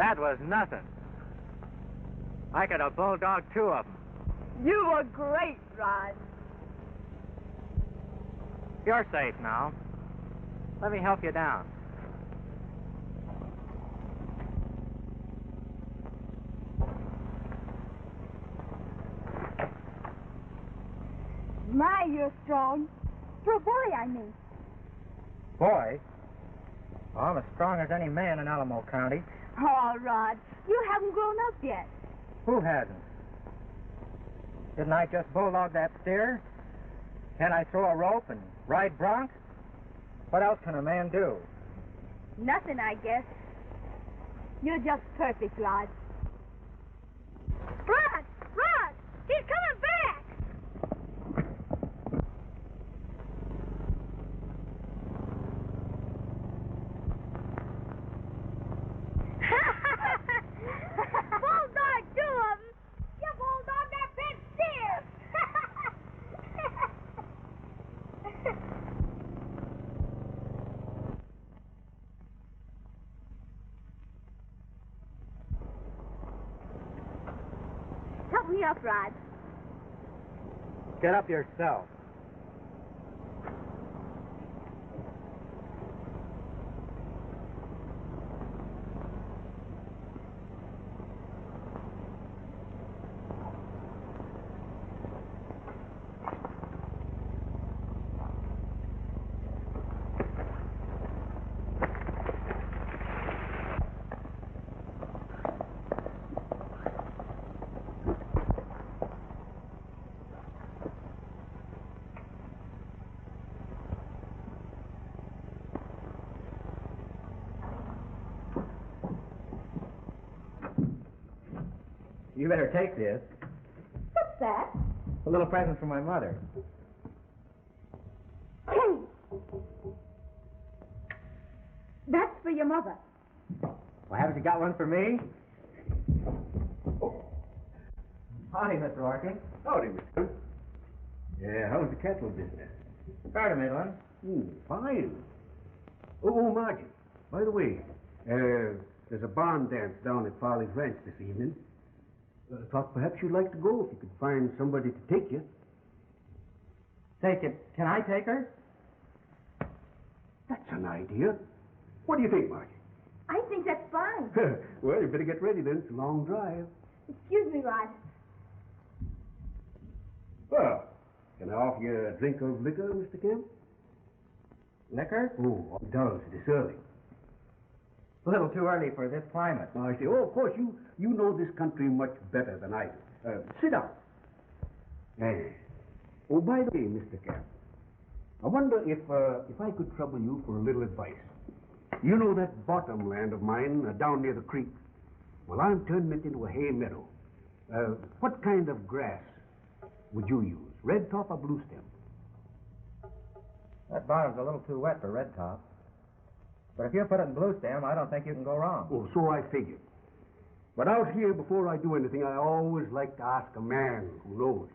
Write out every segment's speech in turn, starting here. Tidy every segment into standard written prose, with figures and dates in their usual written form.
That was nothing. I could have bulldogged 2 of them. You were great, Rod. You're safe now. Let me help you down. My, you're strong. For a boy, I mean. Boy? Oh, I'm as strong as any man in Alamo County. Oh, Rod, you haven't grown up yet. Who hasn't? Didn't I just bulldog that steer? Can I throw a rope and ride broncs? What else can a man do? Nothing, I guess. You're just perfect, Rod. Rod! Rod! He's coming back! Bulldog 2 of them! You bulldog that big steer! Help me up, Rod. Get up yourself. You better take this. What's that? A little present from my mother. Hey! That's for your mother. Well, haven't you got one for me? Howdy, Mr. Larkin. Howdy, Mr. Yeah, how's the cattle business? Fair to middling. Fine. Oh, Margie, by the way, there's a barn dance down at Farley's Ranch this evening. Thought perhaps you'd like to go if you could find somebody to take you. Take it. Can I take her? That's an idea. What do you think, Margie? I think that's fine. Well, you better get ready then. It's a long drive. Excuse me, Rod. Well, can I offer you a drink of liquor, Mr. Camp? Liquor? Oh, it does this early. A little too early for this climate. I see. Oh, of course, you know this country much better than I do. Sit down. Oh, by the way, Mr. Camp, I wonder if I could trouble you for a little advice. You know that bottom land of mine down near the creek? Well, I'm turning it into a hay meadow. What kind of grass would you use? Red top or blue stem? That bottom's a little too wet for red top. But if you put it in blue stem, I don't think you can go wrong. Oh, so I figured. But out here, before I do anything, I always like to ask a man who knows.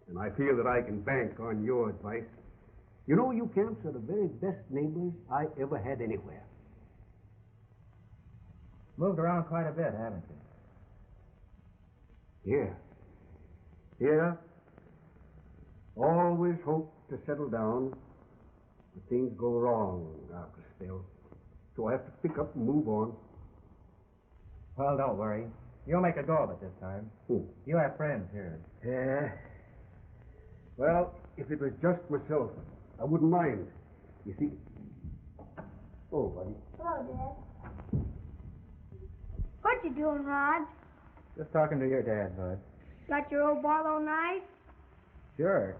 And I feel that I can bank on your advice. You know, you Camps are the very best neighbors I ever had anywhere. Moved around quite a bit, haven't you? Yeah. Always hope to settle down. But things go wrong after Steele. So I have to pick up and move on. Well, don't worry. You'll make a go of it this time. You have friends here. Yeah. Well, if it was just myself, I wouldn't mind. You see... Oh, buddy. Hello, Dad. What you doing, Rod? Just talking to your dad, Bud. Got your old Barlow knife? Sure.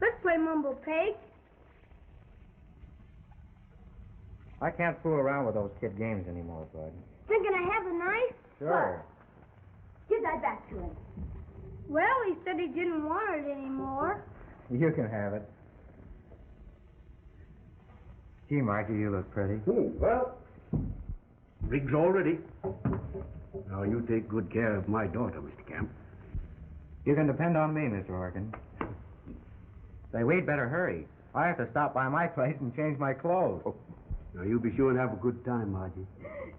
Let's play Mumble Pig. I can't fool around with those kid games anymore, Bud. Thinking I have the knife? Sure. What? Give that back to him. Well, he said he didn't want it anymore. You can have it. Gee, Margie, you look pretty. Well, rig's all ready. Now, you take good care of my daughter, Mr. Camp. You can depend on me, Mr. Larkin. Say, we'd better hurry. I have to stop by my place and change my clothes. Now, you be sure and have a good time, Margie.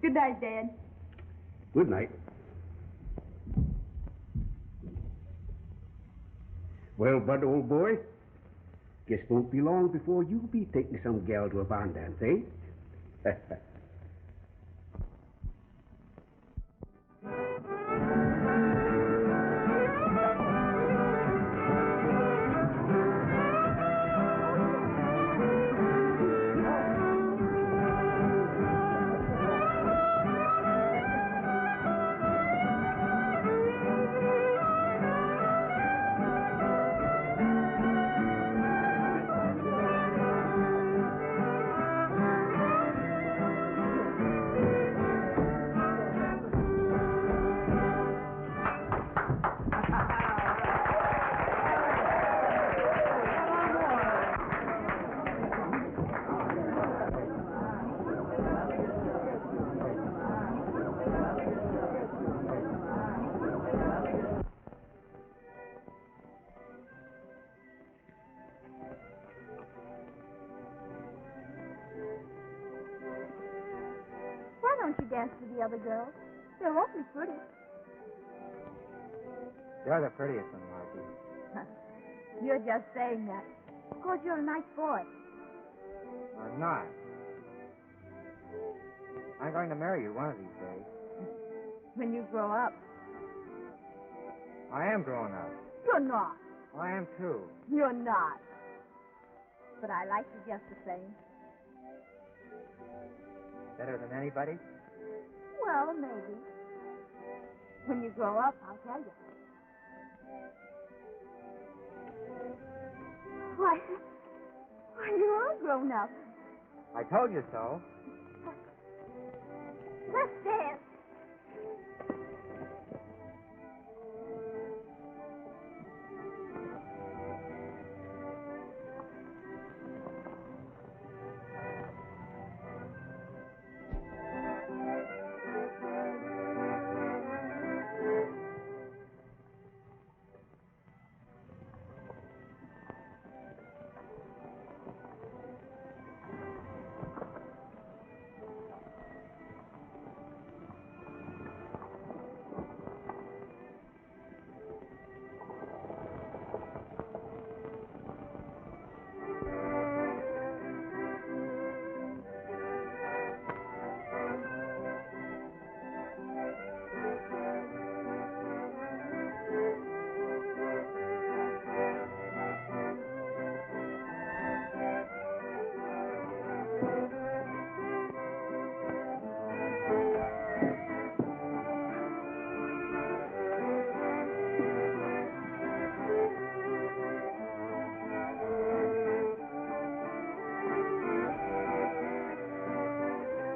Good night, Dad. Good night. Well, Bud, old boy, guess won't be long before you'll be taking some gal to a barn dance, eh? Why don't you dance with the other girls? They're awfully pretty. You're the prettiest one, Margie. You're just saying that because you're a nice boy. I'm not. I'm going to marry you one of these days. When you grow up. I am growing up. You're not. I am, too. You're not. But I like you just the same. Better than anybody? Well, maybe. When you grow up, I'll tell you. Why, you are grown up. I told you so. Let's dance.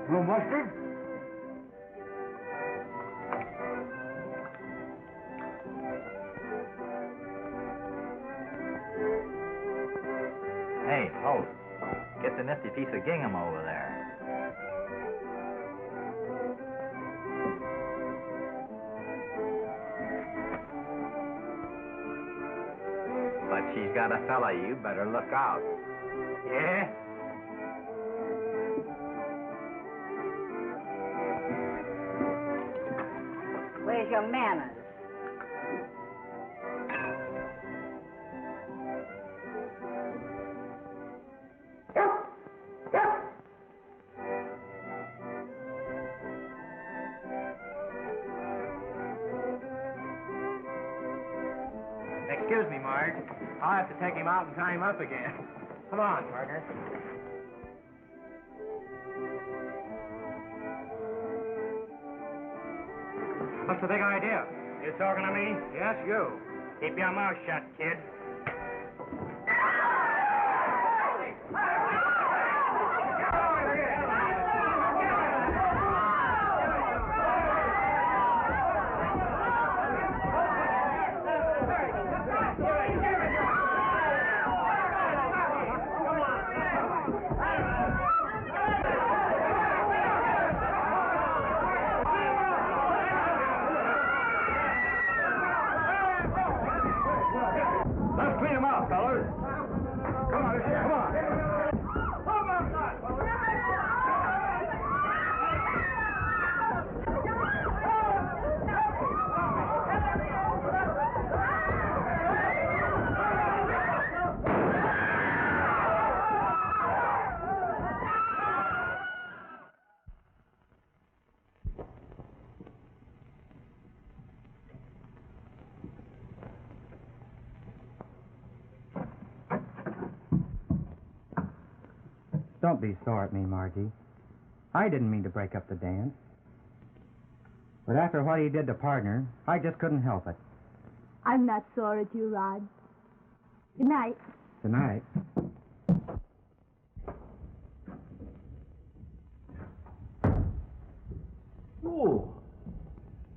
No mustard? Hey, Holt, get the nifty piece of gingham over there. But she's got a fella, you better look out. Yeah? Where's your manners? Excuse me, Marge. I'll have to take him out and tie him up again. Come on, partner. What's the big idea? You talking to me? Yes, you. Keep your mouth shut, kid. Let's clean him out, fellas. Come on, come on. Don't be sore at me, Margie. I didn't mean to break up the dance. But after what he did to partner, I just couldn't help it. I'm not sore at you, Rod. Good night. Good night. Oh.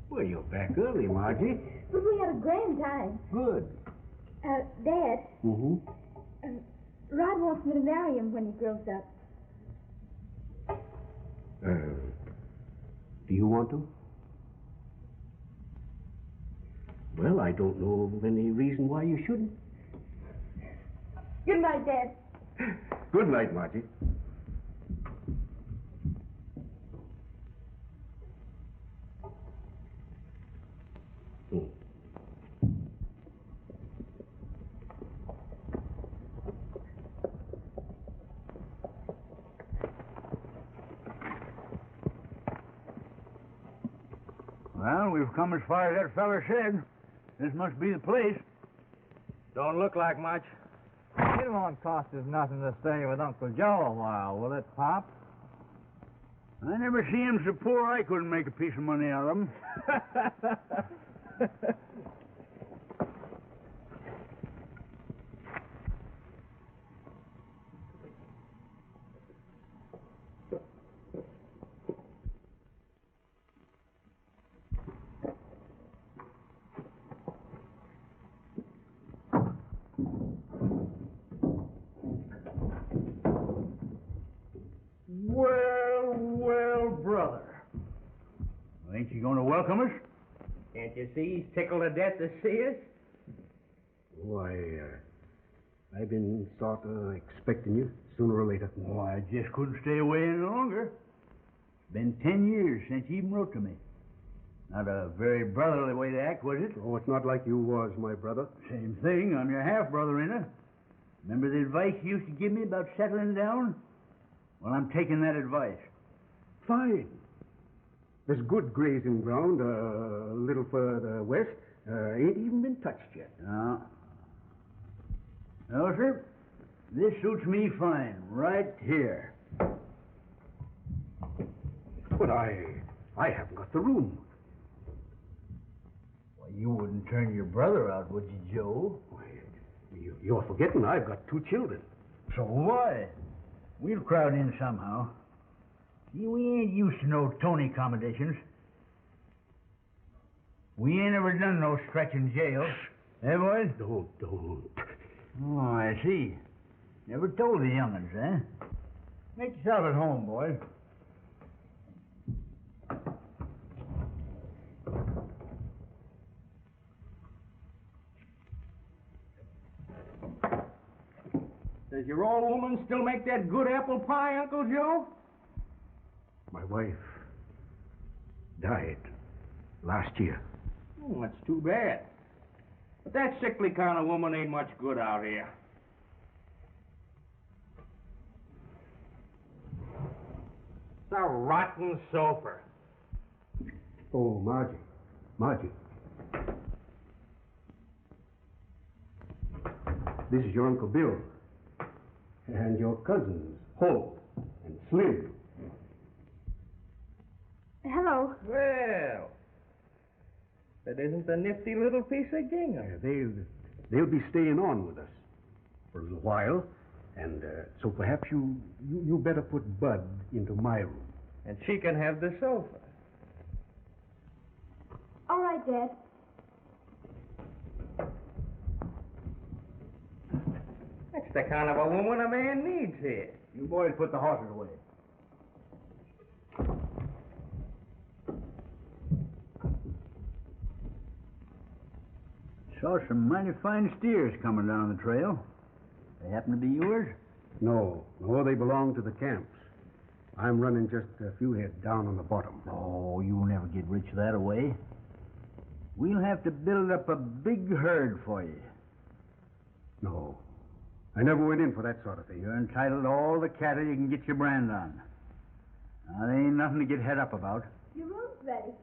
Well, you're back early, Margie. But we had a grand time. Good. Dad, Mm-hmm. Rod wants me to marry him when he grows up. Do you want to? Well, I don't know of any reason why you shouldn't. Good night, Dad. Good night, Margie. Well, we've come as far as that feller said. This must be the place. Don't look like much. It won't cost us nothing to stay with Uncle Joe a while, will it, Pop? I never see him so poor I couldn't make a piece of money out of him. Well, brother. Ain't you going to welcome us? Can't you see he's tickled to death to see us? Why, I've been sort of expecting you sooner or later. Oh, I just couldn't stay away any longer. It's been 10 years since you even wrote to me. Not a very brotherly way to act, was it? Oh, it's not like you was my brother. Same thing. I'm your half-brother, ain't I? Remember the advice you used to give me about settling down? Well, I'm taking that advice. Fine. There's good grazing ground a little further west. Ain't even been touched yet. No. No, sir. This suits me fine. Right here. But I haven't got the room. Well, you wouldn't turn your brother out, would you, Joe? Why, you're forgetting I've got 2 children. So why? We'll crowd in somehow. See, we ain't used to no Tony accommodations. We ain't ever done no stretching jail. Eh, boys? Don't. Oh, I see. Never told the young'uns, eh? Make yourself at home, boys. Does your old woman still make that good apple pie, Uncle Joe? My wife died last year. Oh, that's too bad. But that sickly kind of woman ain't much good out here. It's a rotten sofa. Oh, Margie. This is your Uncle Bill. And your cousins, Holt and Slim. Hello. Well, that isn't a nifty little piece of gingham. They'll be staying on with us for a little while, and so perhaps you better put Bud into my room. And she can have the sofa. All right, Dad. That's the kind of a woman a man needs here. You boys put the horses away. Saw some mighty fine steers coming down the trail. They happen to be yours? No, they belong to the camps. I'm running just a few head down on the bottom. Oh, you'll never get rich that way. We'll have to build up a big herd for you. No, I never went in for that sort of thing. You're entitled to all the cattle you can get your brand on. Now, there ain't nothing to get head up about. Your room's ready.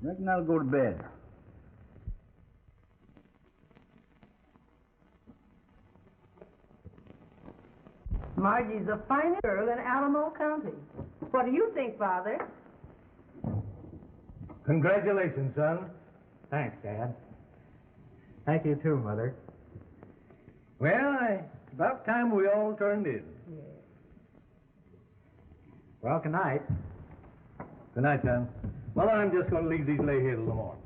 Reckon I'll go to bed. Margie's the finest girl in Alamo County. What do you think, Father? Congratulations, son. Thanks, Dad. Thank you, too, Mother. Well, it's about time we all turned in. Yeah. Well, good night. Good night, son. Well, I'm just going to leave these lay here till the morning.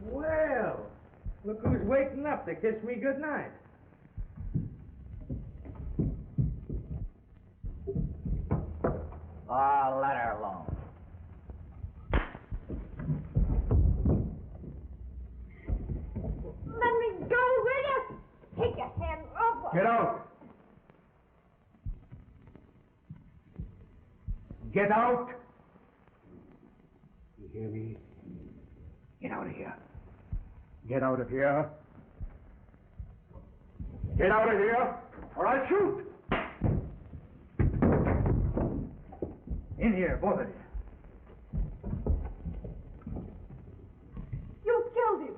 Well, look who's waking up to kiss me good night. Oh, let her alone. Let me go, will you? Take your hand off. Get out! Get out! You hear me? Get out of here. Get out of here. Get out of here, or I'll shoot! In here, both of you. You killed him.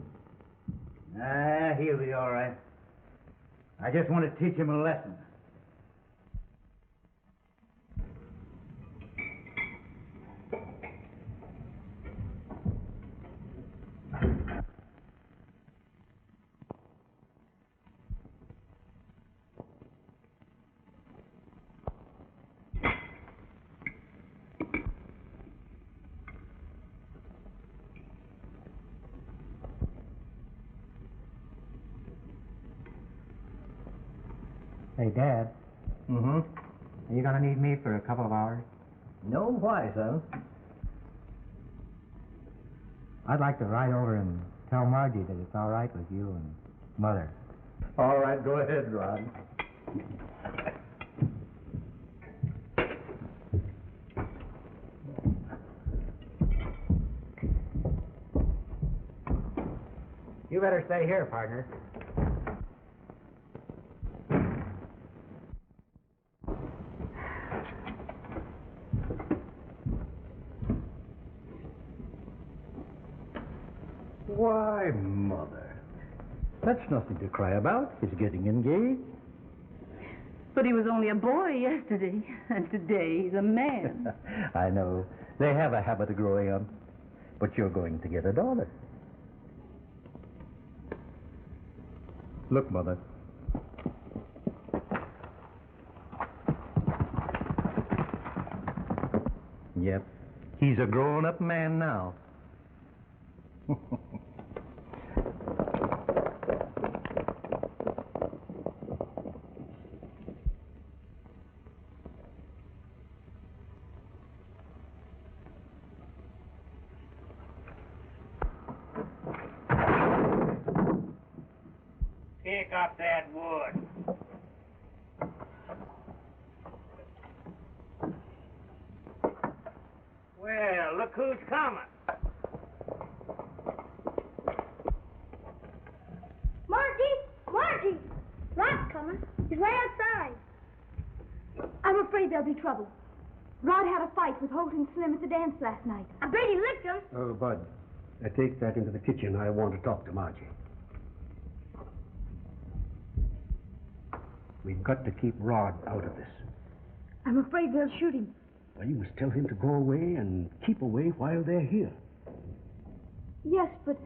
Ah, he'll be all right. I just want to teach him a lesson. Hey, Dad. Mm-hmm? Are you going to need me for a couple of hours? No, why, son? I'd like to ride over and tell Margie that it's all right with you and Mother. All right, go ahead, Rod. You better stay here, partner. Why, Mother, that's nothing to cry about. He's getting engaged. But he was only a boy yesterday, and today he's a man. I know. They have a habit of growing up. But you're going to get a daughter. Look, Mother. Yep. He's a grown-up man now. Pick up that wood. Well, look who's coming. Margie! Rod's coming. He's way outside. I'm afraid there'll be trouble. Rod had a fight with Holt and Slim at the dance last night. I bet he licked him. Oh, Bud, take that into the kitchen. I want to talk to Margie. We've got to keep Rod out of this. I'm afraid they'll shoot him. Well, you must tell him to go away and keep away while they're here. Yes, but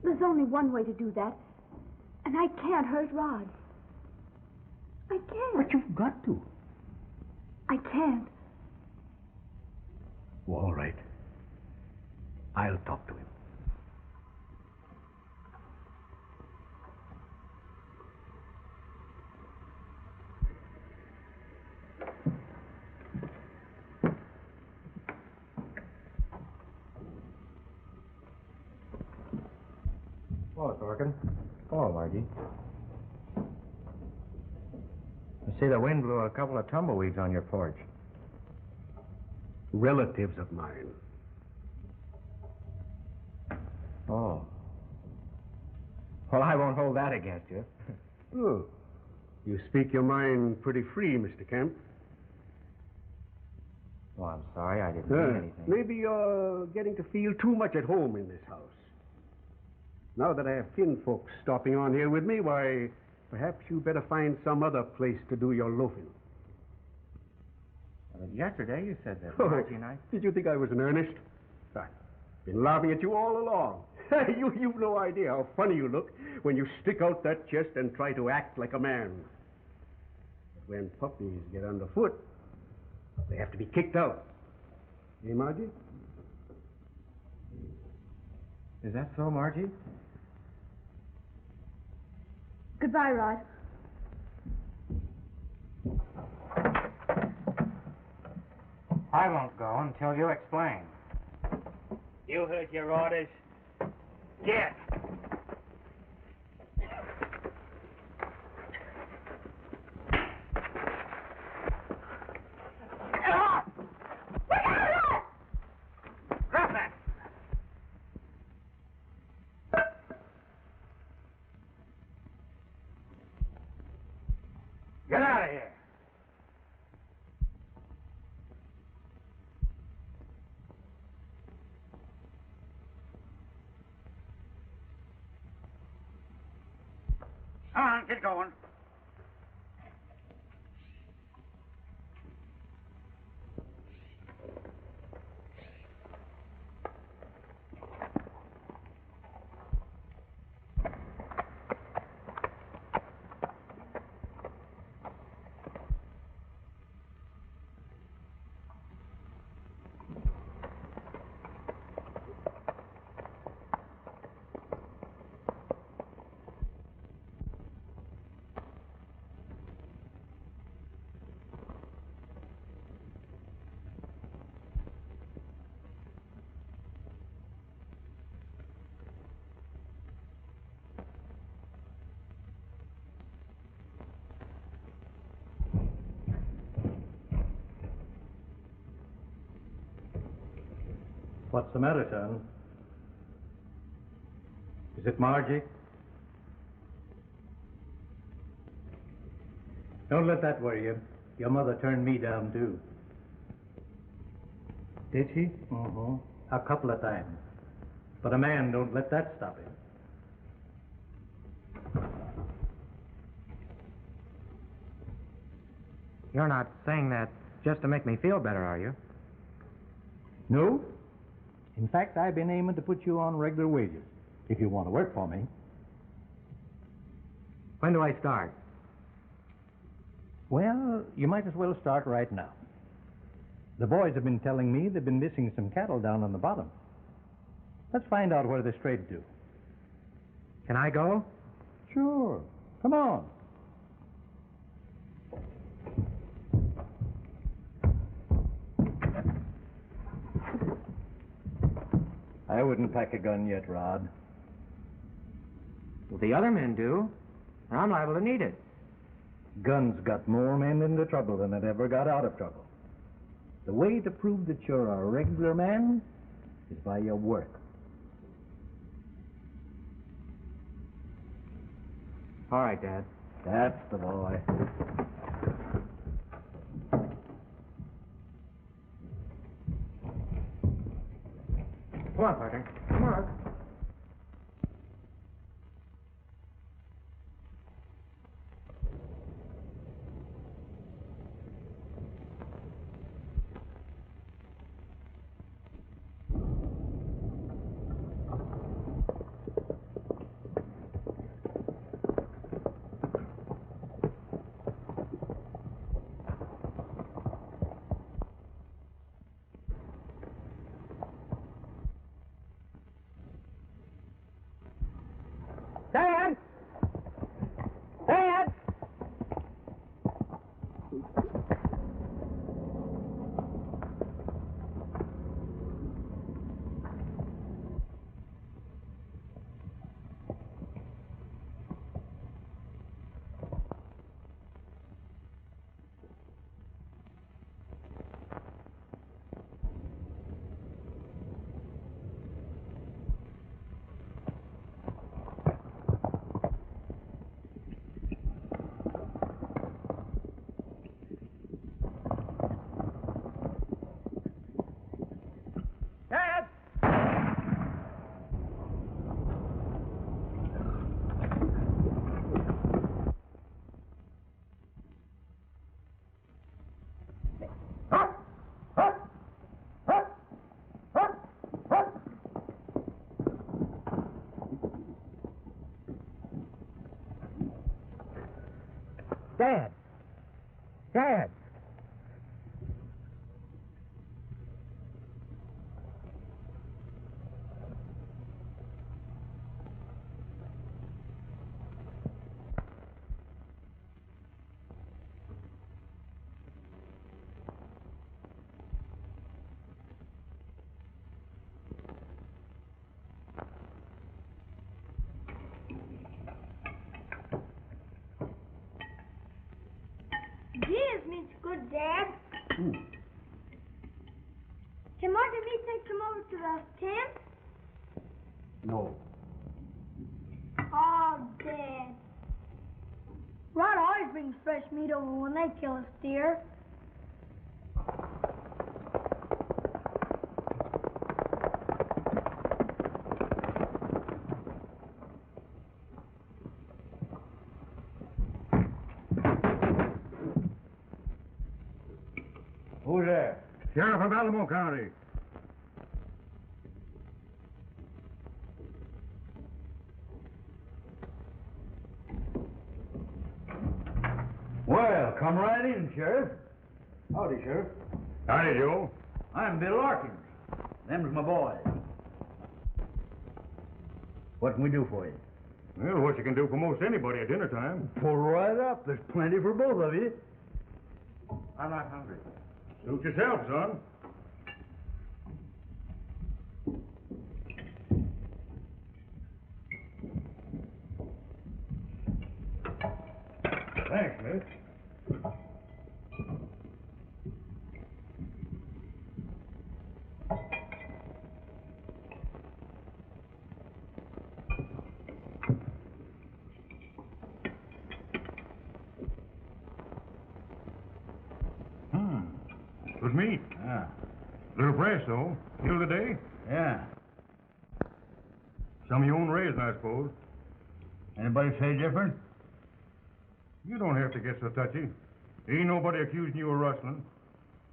there's only one way to do that. And I can't hurt Rod. I can't. But you've got to. I can't. Well, all right. I'll talk to him. Hello, Larkin. Hello, Margie. I see the wind blew a couple of tumbleweeds on your porch. Relatives of mine. Oh. Well, I won't hold that against you. Oh, you speak your mind pretty free, Mr. Camp. Oh, I'm sorry. I didn't mean anything. Maybe you're getting to feel too much at home in this house. Now that I have kinfolks stopping on here with me, why, perhaps you better find some other place to do your loafing. Yesterday you said that, Oh, Margie and I. did you think I was in earnest? I've been laughing at you all along. You've no idea how funny you look when you stick out that chest and try to act like a man. But when puppies get underfoot, they have to be kicked out. Eh, Margie? Is that so, Margie? Goodbye, Rod. I won't go until you explain. You heard your orders. Get! Drop that! Get out of here! Come on, get going. What's the matter, son? Is it Margie? Don't let that worry you. Your mother turned me down, too. Did she? Mm-hmm. A couple of times. But a man don't let that stop him. You're not saying that just to make me feel better, are you? No. In fact, I've been aiming to put you on regular wages, if you want to work for me. When do I start? Well, you might as well start right now. The boys have been telling me they've been missing some cattle down on the bottom. Let's find out where they're strayed to. Can I go? Sure. Come on. I wouldn't pack a gun yet, Rod. Well, the other men do, and I'm liable to need it. Guns got more men into trouble than it ever got out of trouble. The way to prove that you're a regular man is by your work. All right, Dad. That's the boy. Come on, partner. Come on. Dad! Dad! This meat's good, Dad. Can Margie and me take them over to the camp? No. Oh, Dad. Rod always brings fresh meat over when they kill a steer. Who's there? Sheriff of Alamo County. Well, come right in, Sheriff. Howdy, Sheriff. Howdy, Joe. I'm Bill Larkins. Them's my boys. What can we do for you? Well, what you can do for most anybody at dinner time. Pull right up. There's plenty for both of you. I'm not hungry. Suit yourself, son. Thanks, miss. Good meat. Yeah. Little fresh, though. Still the day? Yeah. Some of your own raising, I suppose. Anybody say different? You don't have to get so touchy. Ain't nobody accusing you of rustling.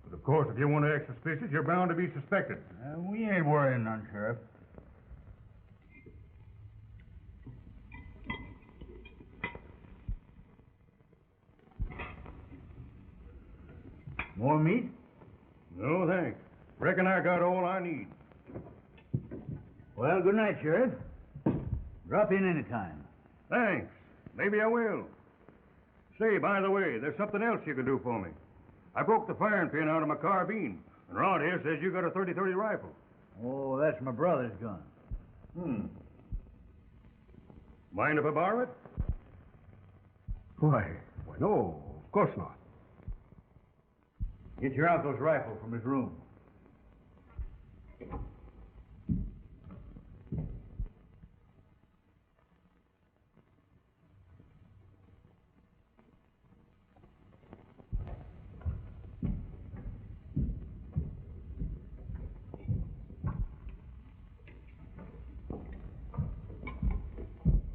But of course, if you want to act suspicious, you're bound to be suspected. We ain't worrying none, Sheriff. More meat? No, thanks. Reckon I got all I need. Well, good night, Sheriff. Drop in any time. Thanks. Maybe I will. Say, by the way, there's something else you can do for me. I broke the firing pin out of my carbine, and Rod here says you got a 30-30 rifle. Oh, that's my brother's gun. Mind if I borrow it? Why, no, of course not. Get your uncle's rifle from his room.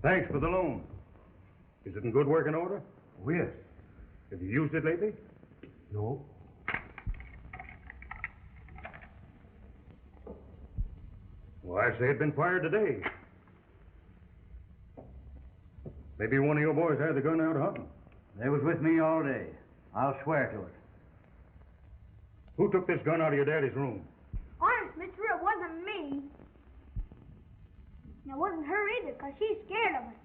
Thanks for the loan. Is it in good working order? Oh, yes. Have you used it lately? No. Well, I say it'd been fired today. Maybe one of your boys had the gun out hunting. They was with me all day. I'll swear to it. Who took this gun out of your daddy's room? Honest, Mr. It wasn't me. And it wasn't her either, because she's scared of us.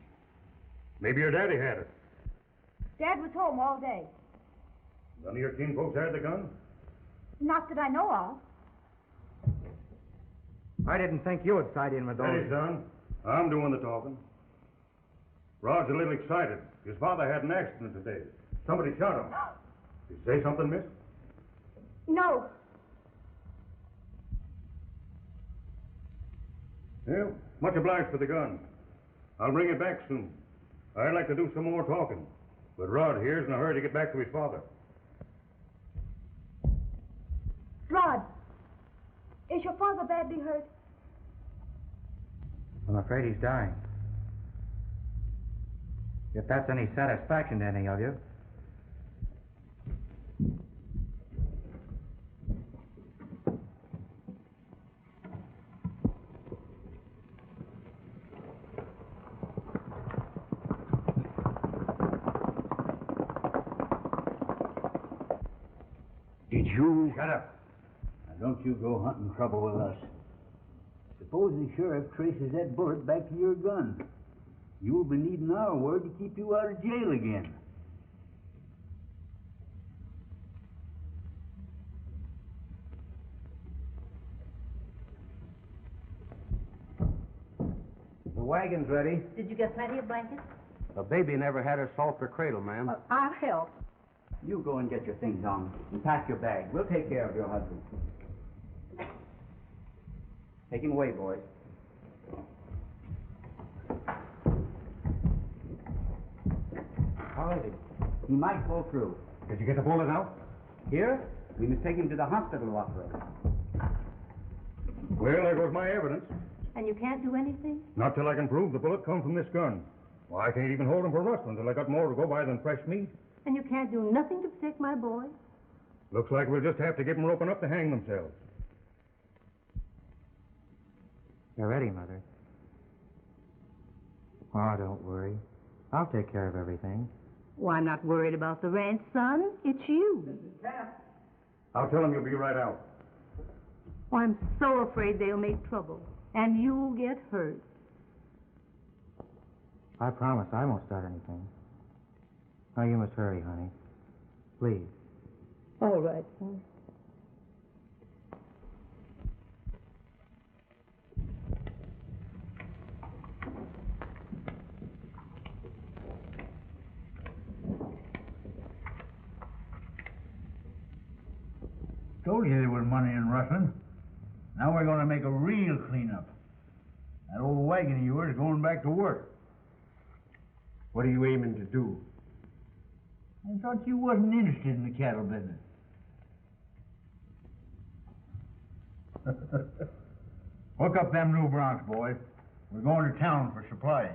Maybe your daddy had it. Dad was home all day. None of your kin folks had the gun? Not that I know of. I didn't think you would side in with those. Steady, son. I'm doing the talking. Rod's a little excited. His father had an accident today. Somebody shot him. Did you say something, miss? No. Well, much obliged for the gun. I'll bring it back soon. I'd like to do some more talking. But Rod here's in a hurry to get back to his father. Rod, is your father badly hurt? I'm afraid he's dying. If that's any satisfaction to any of you. Did you? Shut up. Now, don't you go hunting trouble with us. Suppose the sheriff traces that bullet back to your gun. You'll be needing our word to keep you out of jail again. The wagon's ready. Did you get plenty of blankets? The baby never had her sulfur cradle, ma'am. I'll help. You go and get your things on and pack your bag. We'll take care of your husband. Take him away, boys. How is he? He might pull through. Did you get the bullet out? Here, we must take him to the hospital operator. Well, there goes my evidence. And you can't do anything? Not till I can prove the bullet come from this gun. Well, I can't even hold him for rustling till I got more to go by than fresh meat. And you can't do nothing to protect my boy? Looks like we'll just have to give them roping up to hang themselves. You're ready, Mother. Oh, don't worry. I'll take care of everything. Well, I'm not worried about the ranch, son. It's you. I'll tell them you'll be right out. Oh, I'm so afraid they'll make trouble. And you'll get hurt. I promise I won't start anything. Now, you must hurry, honey. Please. All right, son. Told you there was money in rustling. Now we're going to make a real cleanup. That old wagon of yours is going back to work. What are you aiming to do? I thought you wasn't interested in the cattle business. Hook up them new broncs, boys. We're going to town for supplies.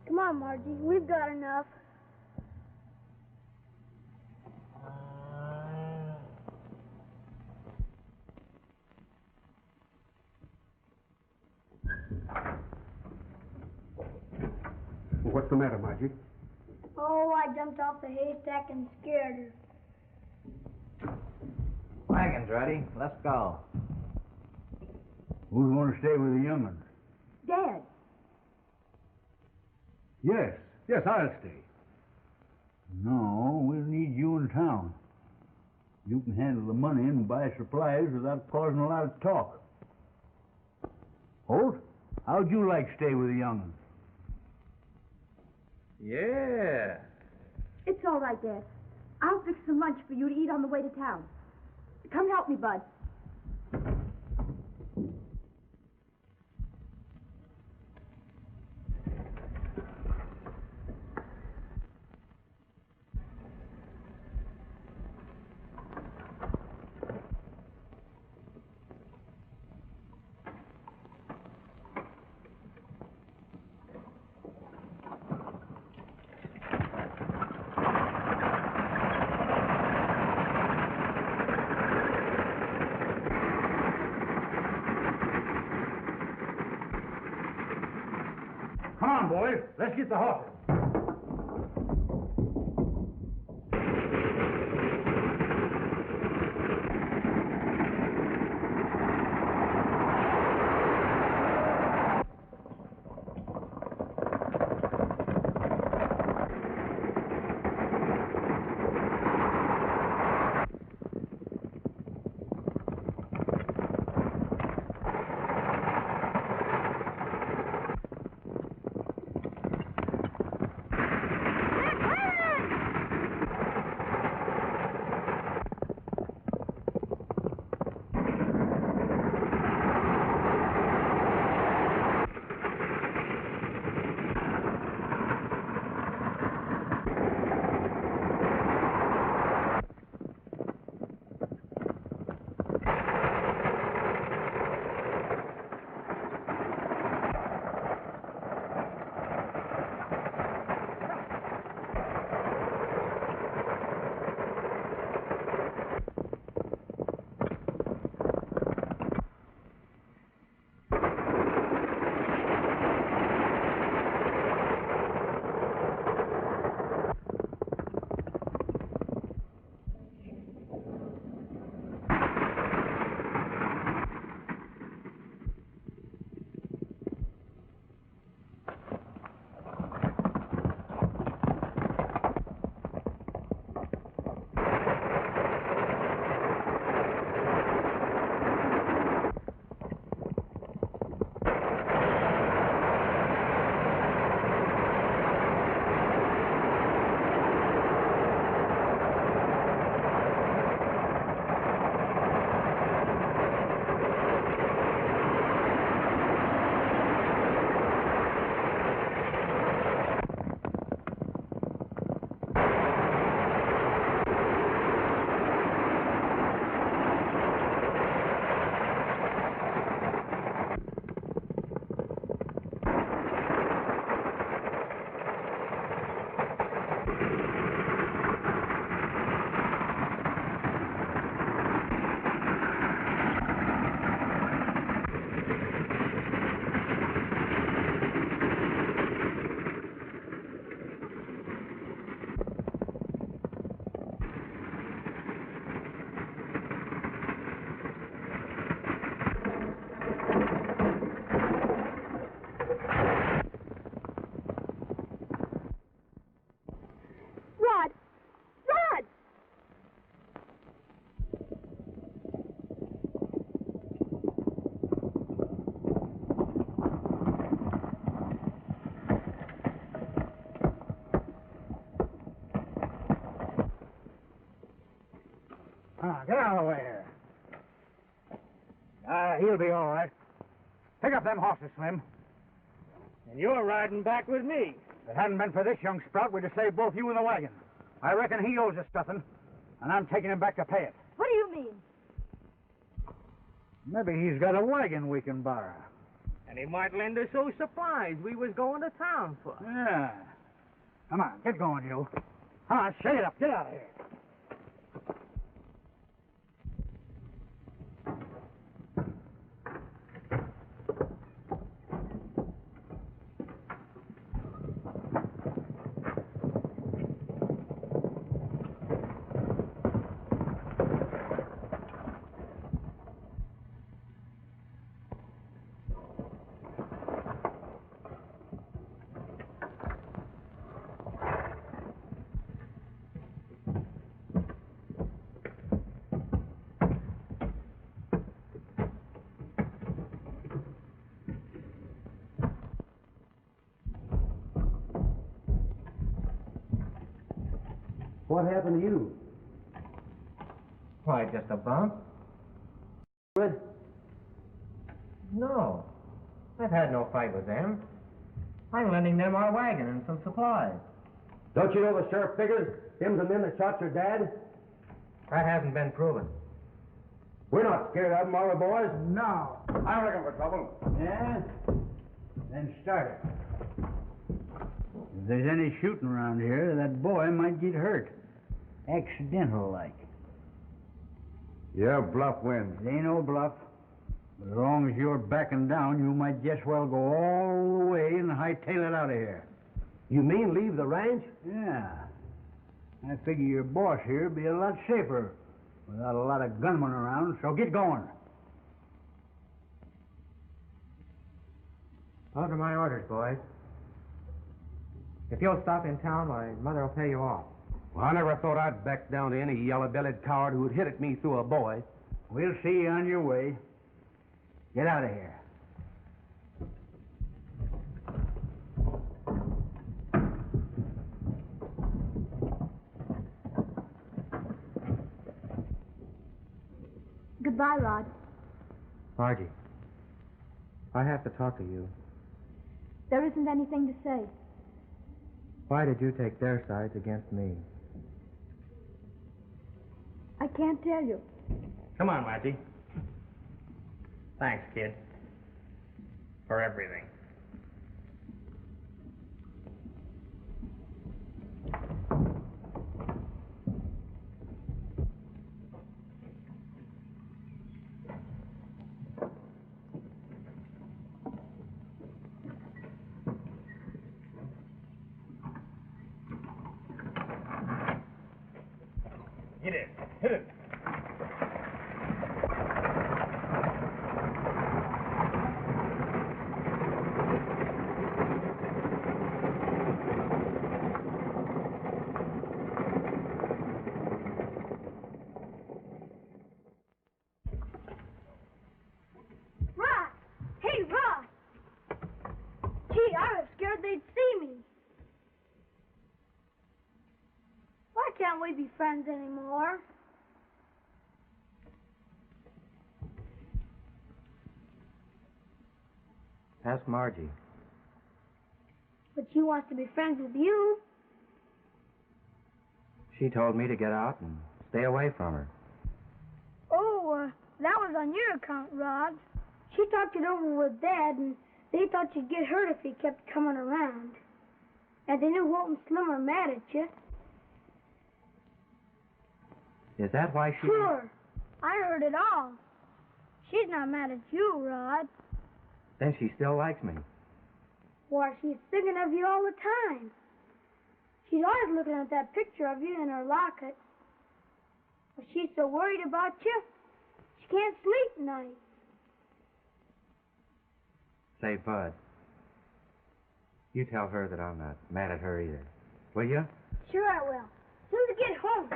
Come on, Margie. We've got enough. What's the matter, Margie? Oh, I jumped off the haystack and scared her. Wagon's ready. Let's go. Who's going to stay with the young'uns? Dad. Yes, I'll stay. No, we'll need you in town. You can handle the money and buy supplies without causing a lot of talk. Holt, how'd you like to stay with the young'uns? Yeah. It's all right, Dad. I'll fix some lunch for you to eat on the way to town. Come help me, Bud. Come on, boys. Let's get the horses. Get out of the way here. He'll be all right. Pick up them horses, Slim. And you're riding back with me. If it hadn't been for this young sprout, we'd have saved both you and the wagon. I reckon he owes us stuffing, and I'm taking him back to pay it. What do you mean? Maybe he's got a wagon we can borrow. And he might lend us those supplies we was going to town for. Yeah. Come on, get going, you. Come on, shake it up. Get out of here. What happened to you? Why, just a bump? Good. No. I've had no fight with them. I'm lending them our wagon and some supplies. Don't you know the sheriff figures him the men that shot your dad? That hasn't been proven. We're not scared of them, are we, boys? No. I'm looking for trouble. Yeah? Then start it. If there's any shooting around here, that boy might get hurt. Accidental like. Your bluff wins. It ain't no bluff. But as long as you're backing down, you might just well go all the way and hightail it out of here. You mean leave the ranch? Yeah. I figure your boss here'd be a lot safer without a lot of gunmen around, so get going. Those are my orders, boys. If you'll stop in town, my mother will pay you off. Well, I never thought I'd back down to any yellow-bellied coward who'd hit at me through a boy. We'll see you on your way. Get out of here. Goodbye, Rod. Margie, I have to talk to you. There isn't anything to say. Why did you take their sides against me? I can't tell you. Come on, Margie. Thanks, kid. For everything. Hit it. Hit it. Rod! Hey, Rod! Gee, I was scared they'd see me. Why can't we be friends anymore? Ask Margie. But she wants to be friends with you. She told me to get out and stay away from her. Oh, that was on your account, Rod. She talked it over with Dad, and they thought you'd get hurt if he kept coming around. And they knew Holt and Slim were mad at you. Is that why she... Sure. I heard it all. She's not mad at you, Rod. Then she still likes me. Why, she's thinking of you all the time. She's always looking at that picture of you in her locket. But she's so worried about you, she can't sleep nights. Say, Bud, you tell her that I'm not mad at her either. Will you? Sure I will. Soon as I get home.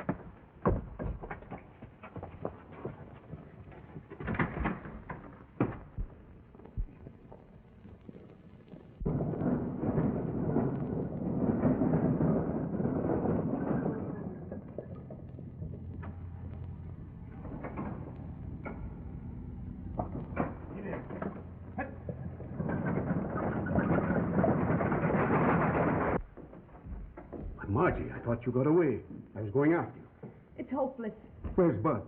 thought you got away. I was going after you. It's hopeless. Where's Bud?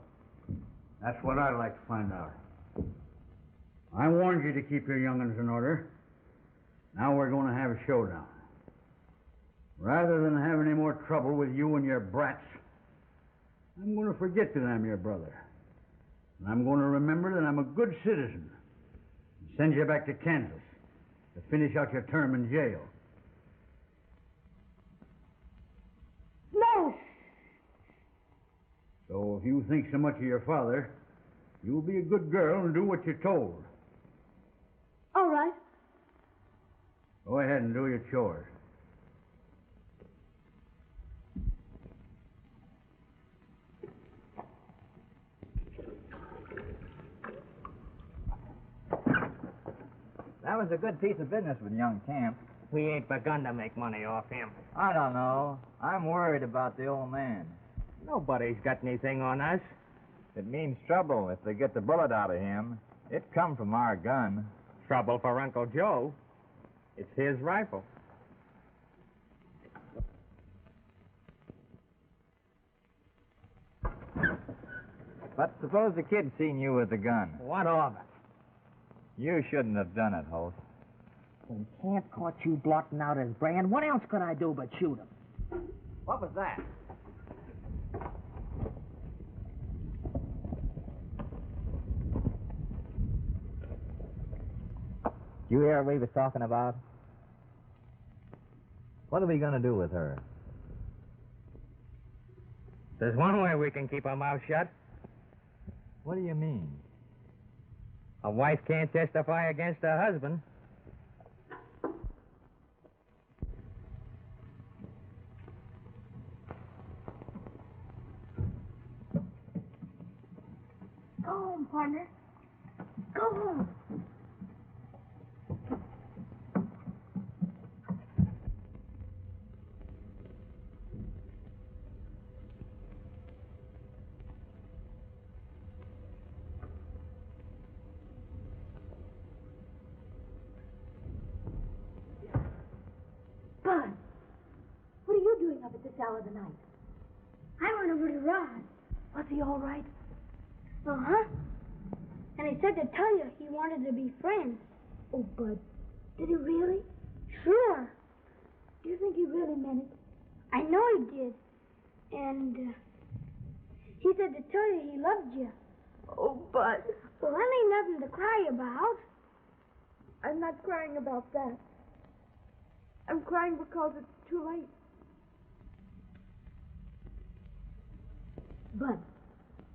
That's what I'd like to find out. I warned you to keep your young'uns in order. Now we're going to have a showdown. Rather than have any more trouble with you and your brats, I'm going to forget that I'm your brother. And I'm going to remember that I'm a good citizen and send you back to Kansas to finish out your term in jail. No! So if you think so much of your father, you'll be a good girl and do what you're told. All right. Go ahead and do your chores. That was a good piece of business with young Camp. We ain't begun to make money off him. I don't know. I'm worried about the old man. Nobody's got anything on us. It means trouble if they get the bullet out of him. It come from our gun. Trouble for Uncle Joe. It's his rifle. But suppose the kid seen you with the gun. What of it? You shouldn't have done it, Holt. When Camp caught you blotting out his brand, what else could I do but shoot him? What was that? You hear what we was talking about? What are we going to do with her? There's one way we can keep our mouth shut. What do you mean? A wife can't testify against her husband. Go home, partner. Go home. Bud, what are you doing up at this hour of the night? I went over to Rod. Was he all right? Uh-huh. And he said to tell you he wanted to be friends. Oh, Bud, did he really? Sure. Do you think he really meant it? I know he did. And he said to tell you he loved you. Oh, Bud. Well, that ain't nothing to cry about. I'm not crying about that. I'm crying because it's too late. Bud,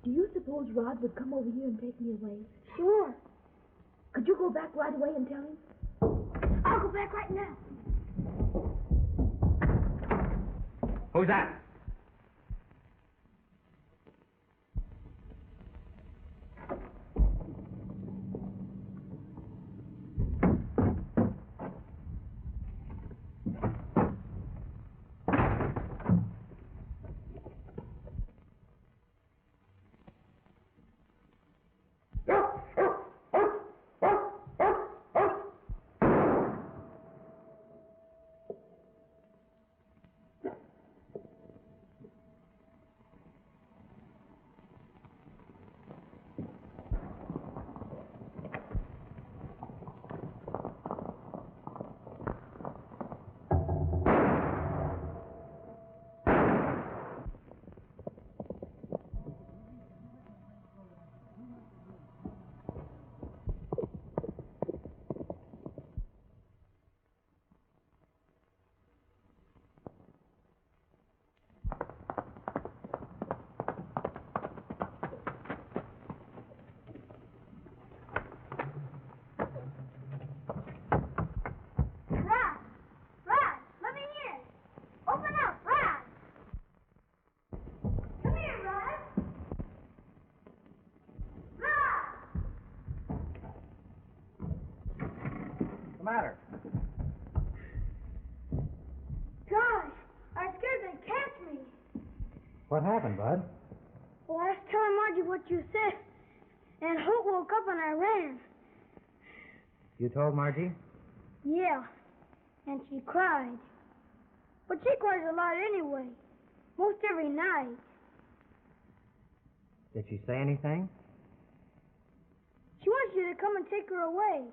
do you suppose Rod would come over here and take me away? Sure. Could you go back right away and tell him? I'll go back right now. Who's that? Matter? Gosh, I was scared they'd catch me. What happened, Bud? Well, I was telling Margie what you said, and Holt woke up and I ran. You told Margie? Yeah, and she cried. But she cries a lot anyway. every night. Did she say anything? She wants you to come and take her away.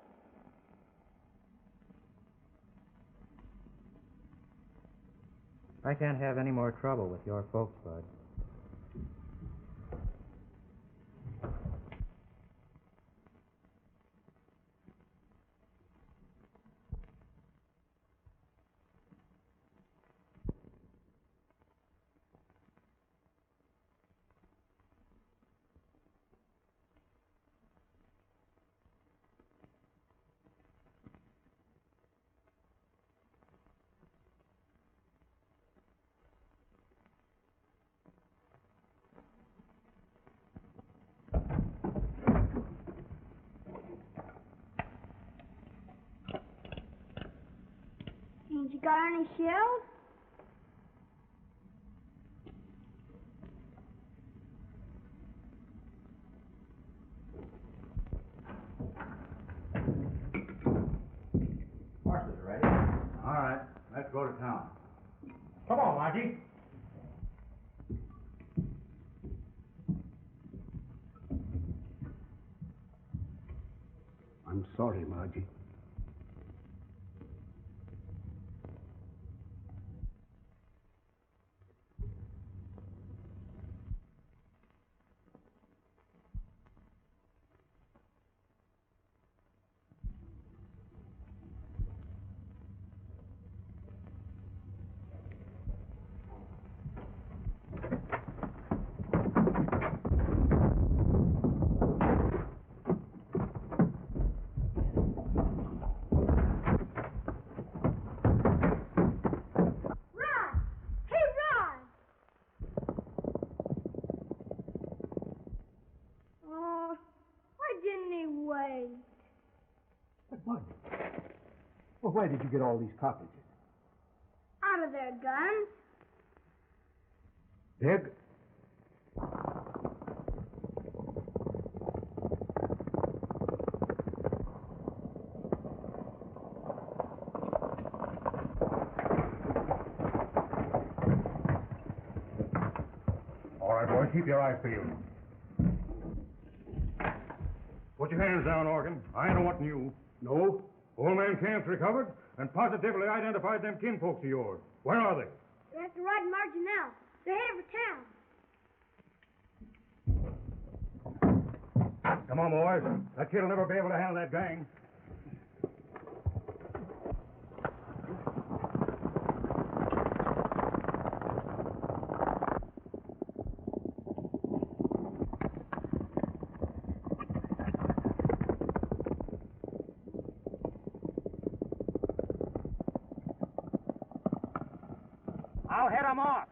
I can't have any more trouble with your folks, Bud. Ain't you got any shells? Horses are ready. All right, let's go to town. Come on, Margie. I'm sorry, Margie. Well, where did you get all these cartridges? Out of their guns. Dig. All right, boys, keep your eyes peeled. Put your hands down, Larkin. I don't want you. No? Old man Camp's recovered and positively identified them kinfolks of yours. Where are they? They're at the right margin now. They're headed for town. Come on, boys. That kid'll never be able to handle that gang. I'll head them off.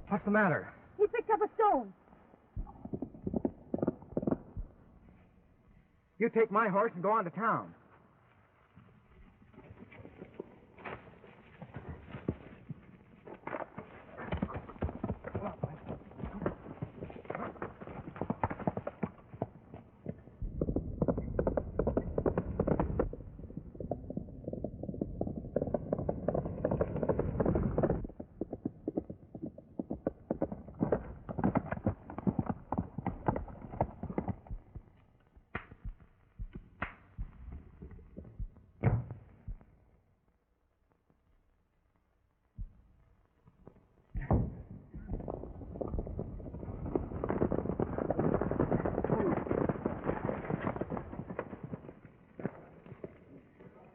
What's the matter? He picked up a stone. You take my horse and go on to town.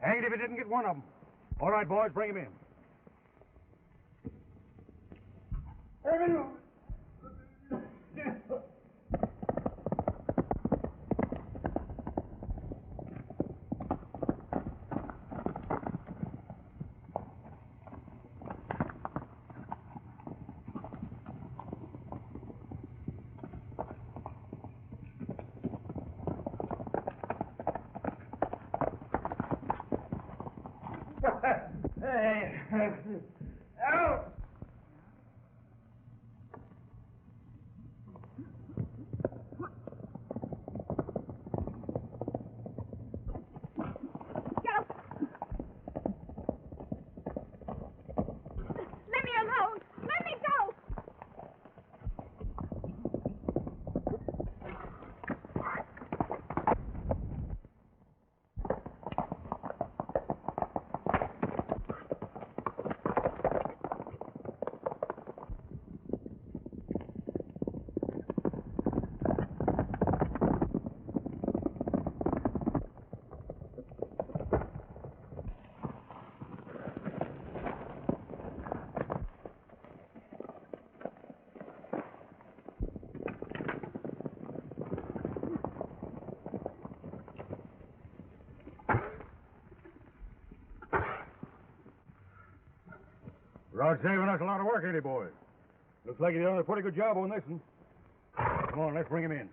Hanged if he didn't get one of them. All right, boys, bring him in. Out! Let me alone! Let me go! We're out saving us a lot of work, ain't he, boys? Looks like you've done a pretty good job on this one. Come on, let's bring him in.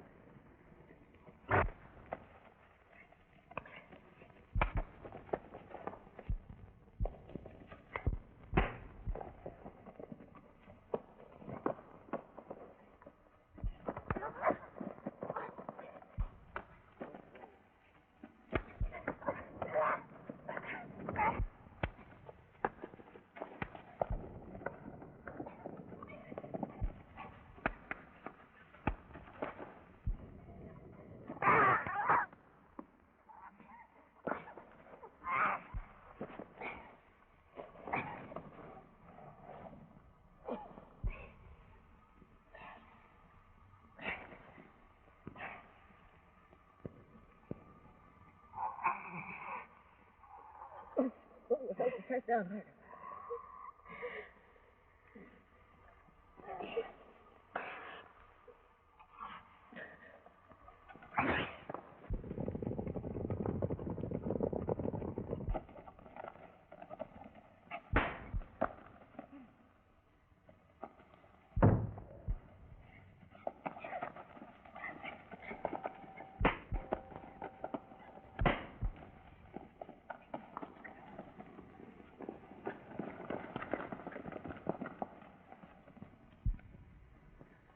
Press down harder.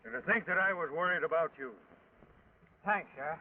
To think that I was worried about you. Thanks, Sheriff.